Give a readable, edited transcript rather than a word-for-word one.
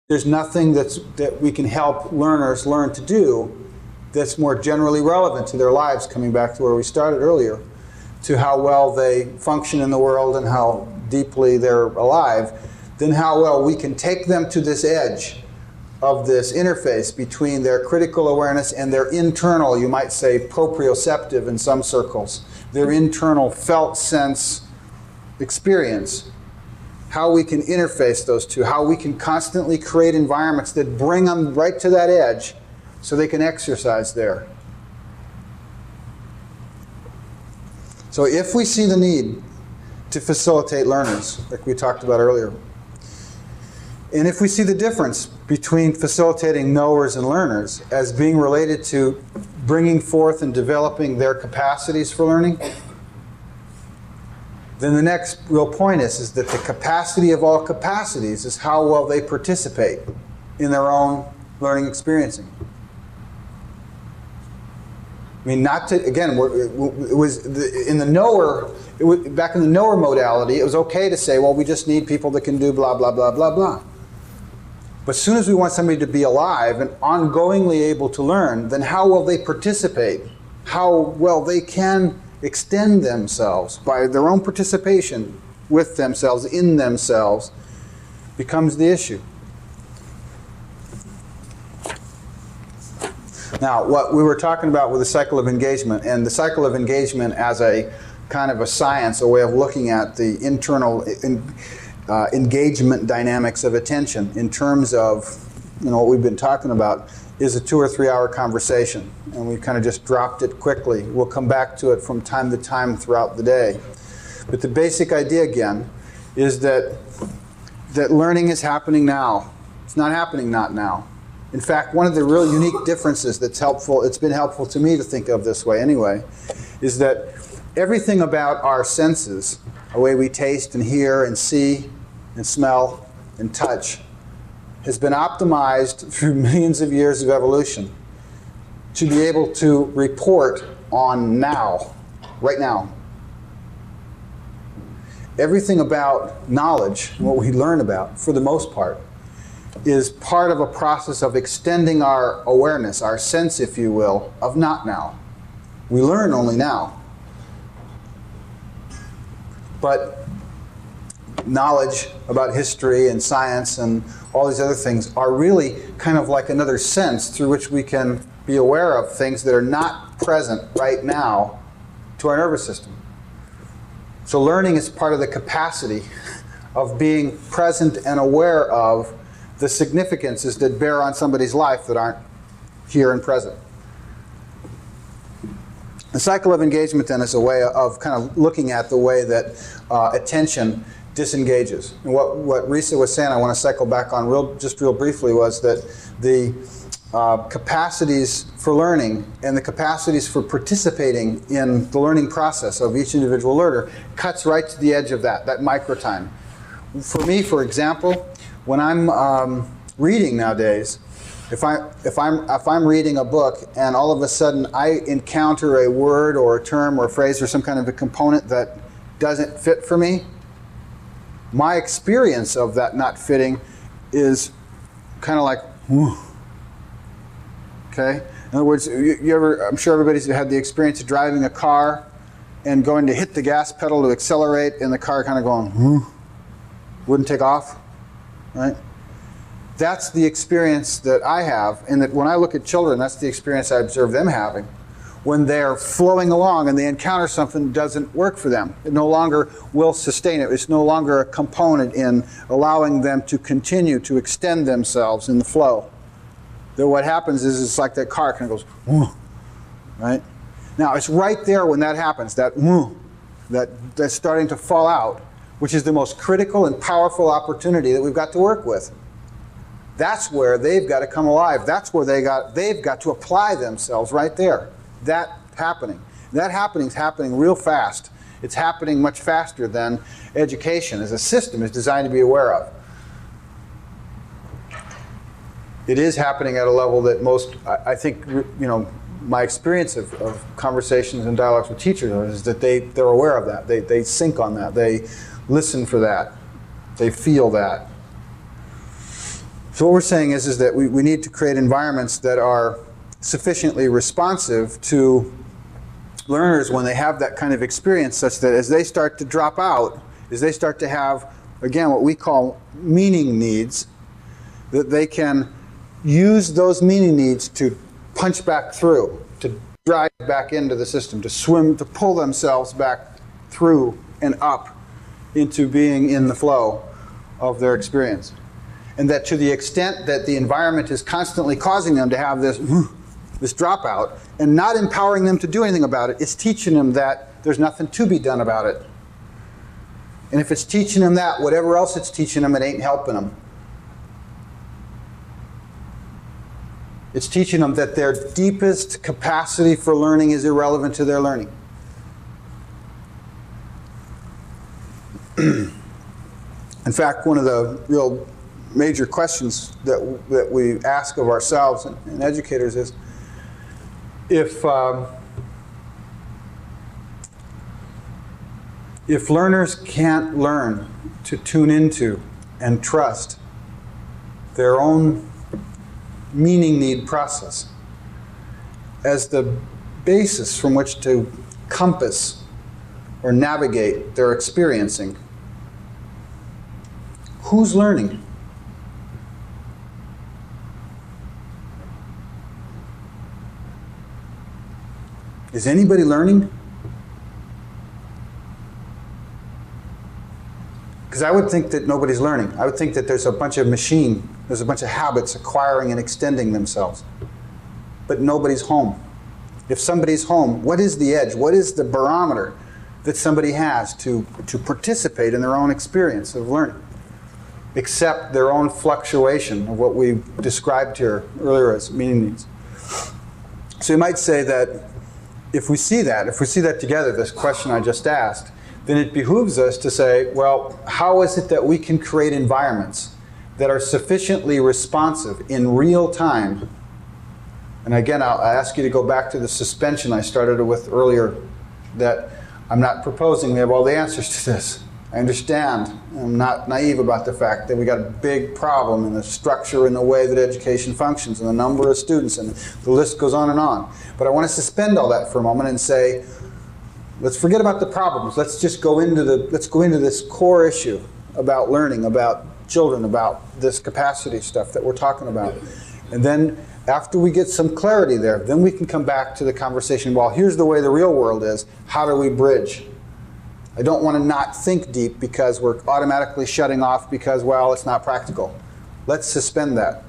there's nothing that we can help learners learn to do that's more generally relevant to their lives, coming back to where we started earlier, to how well they function in the world and how deeply they're alive, than how well we can take them to this edge of this interface between their critical awareness and their internal, you might say, proprioceptive in some circles, their internal felt sense experience. How we can interface those two, how we can constantly create environments that bring them right to that edge so they can exercise there. So if we see the need to facilitate learners, like we talked about earlier, and if we see the difference between facilitating knowers and learners as being related to bringing forth and developing their capacities for learning, then the next real point is that the capacity of all capacities is how well they participate in their own learning experiencing. I mean, not to, again, it was in the knower, back in the knower modality, it was okay to say, well, we just need people that can do blah, blah, blah, blah, blah. But as soon as we want somebody to be alive and ongoingly able to learn, then how well they participate, how well they can extend themselves by their own participation with themselves, in themselves, becomes the issue. Now, what we were talking about with the cycle of engagement, and the cycle of engagement as a kind of a science, a way of looking at the internal engagement dynamics of attention in terms of, what we've been talking about, is a 2 or 3 hour conversation, and we kind of just dropped it quickly. We'll come back to it from time to time throughout the day. But the basic idea, again, is that learning is happening now. It's not happening not now. In fact, one of the real unique differences that's helpful, it's been helpful to me to think of this way anyway, is that everything about our senses, the way we taste and hear and see and smell and touch, has been optimized through millions of years of evolution to be able to report on now, right now. Everything about knowledge, what we learn about, for the most part, is part of a process of extending our awareness, our sense, if you will, of not now. We learn only now. But knowledge about history and science and all these other things are really kind of like another sense through which we can be aware of things that are not present right now to our nervous system. So learning is part of the capacity of being present and aware of the significances that bear on somebody's life that aren't here and present. The cycle of engagement then is a way of kind of looking at the way that attention disengages. And what Risa was saying, I want to cycle back on real briefly, was that the capacities for learning and the capacities for participating in the learning process of each individual learner cuts right to the edge of that microtime. For me, for example, when I'm reading nowadays, if I'm reading a book and all of a sudden I encounter a word or a term or a phrase or some kind of a component that doesn't fit for me, my experience of that not fitting is kind of like, whew. Okay? In other words, I'm sure everybody's had the experience of driving a car and going to hit the gas pedal to accelerate and the car kind of going, whew, wouldn't take off, right? That's the experience that I have, and that when I look at children, that's the experience I observe them having. When they're flowing along and they encounter something that doesn't work for them. It no longer will sustain it. It's no longer a component in allowing them to continue to extend themselves in the flow. Then what happens is it's like that car kind of goes, whoo, right? Now, it's right there when that happens, that whoo, that's starting to fall out, which is the most critical and powerful opportunity that we've got to work with. That's where they've got to come alive. That's where they've got to apply themselves right there. That happening. That happening is happening real fast. It's happening much faster than education as a system is designed to be aware of. It is happening at a level that most, I think, my experience of conversations and dialogues with teachers is that they're aware of that. They sync on that. They listen for that. They feel that. So what we're saying is that we need to create environments that are sufficiently responsive to learners when they have that kind of experience, such that as they start to drop out, as they start to have, again, what we call meaning needs, that they can use those meaning needs to punch back through, to drive back into the system, to swim, to pull themselves back through and up into being in the flow of their experience. And that to the extent that the environment is constantly causing them to have this dropout and not empowering them to do anything about it, it's teaching them that there's nothing to be done about it. And if it's teaching them that, whatever else it's teaching them, it ain't helping them. It's teaching them that their deepest capacity for learning is irrelevant to their learning. In fact, one of the real major questions that we ask of ourselves and educators is, if learners can't learn to tune into and trust their own meaning need process as the basis from which to compass or navigate their experiencing, who's learning? Is anybody learning? Because I would think that nobody's learning. I would think that there's a bunch of there's a bunch of habits acquiring and extending themselves. But nobody's home. If somebody's home, what is the edge? What is the barometer that somebody has to participate in their own experience of learning? Except their own fluctuation of what we described here earlier as meaning needs. So you might say that if we see that together, this question I just asked, then it behooves us to say, well, how is it that we can create environments that are sufficiently responsive in real time? And again, I'll ask you to go back to the suspension I started with earlier, that I'm not proposing they have all the answers to this. I understand. I'm not naive about the fact that we got a big problem in the structure and the way that education functions and the number of students, and the list goes on and on. But I want to suspend all that for a moment and say, let's forget about the problems. Let's just go into this core issue about learning, about children, about this capacity stuff that we're talking about. And then after we get some clarity there, then we can come back to the conversation, well, here's the way the real world is. How do we bridge? I don't want to not think deep because we're automatically shutting off because, well, it's not practical. Let's suspend that.